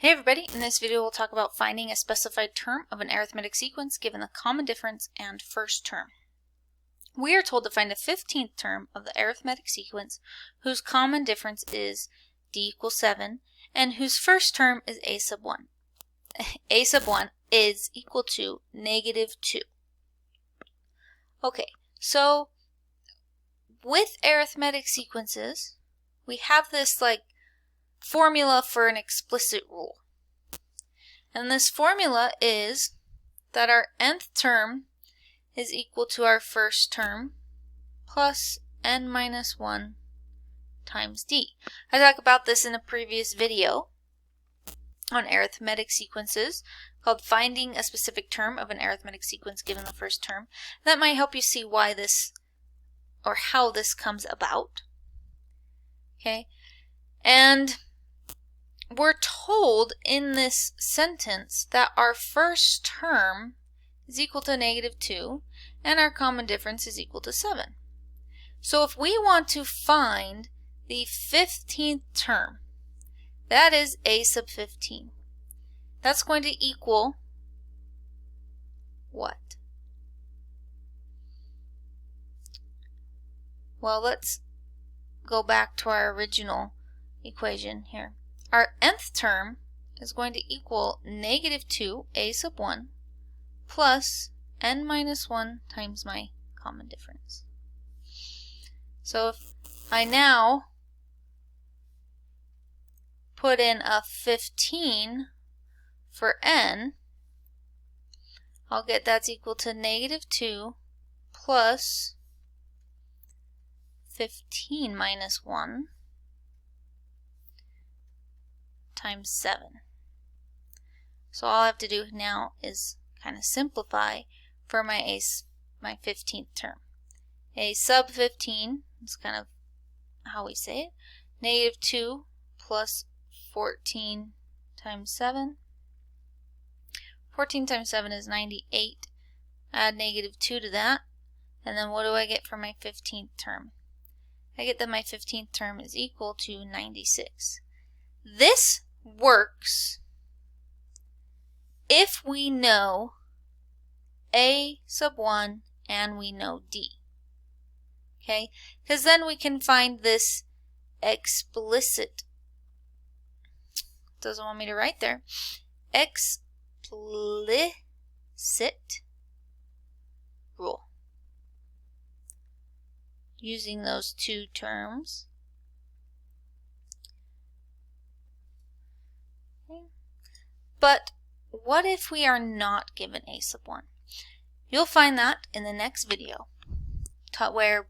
Hey everybody, in this video we'll talk about finding a specified term of an arithmetic sequence given the common difference and first term. We are told to find the 15th term of the arithmetic sequence whose common difference is d equals 7 and whose first term is a sub 1. a sub 1 is equal to negative 2. Okay, so with arithmetic sequences we have this formula for an explicit rule. And this formula is that our nth term is equal to our first term plus n minus 1 times d. I talked about this in a previous video on arithmetic sequences called Finding a Specific Term of an Arithmetic Sequence Given the First Term. That might help you see why this or how this comes about. Okay, and we're told in this sentence that our first term is equal to negative 2 and our common difference is equal to 7. So if we want to find the 15th term, that is a sub 15. That's going to equal what? Well, let's go back to our original equation here. Our nth term is going to equal negative 2 a sub 1 plus n minus 1 times my common difference. So if I now put in a 15 for n, I'll get that's equal to negative 2 plus 15 minus 1 times 7. So all I have to do now is kind of simplify for my 15th term. A sub 15 is kind of how we say it. Negative 2 plus 14 times 7. 14 times 7 is 98. Add negative 2 to that. And then what do I get for my 15th term? I get that my 15th term is equal to 96. This works if we know a sub 1 and we know d. Okay? Because then we can find this explicit, doesn't want me to write there, explicit rule. Using those two terms. But what if we are not given a sub 1? You'll find that in the next video where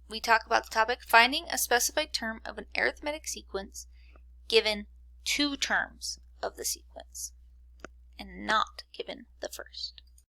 we talk about the topic finding a specified term of an arithmetic sequence given two terms of the sequence and not given the first.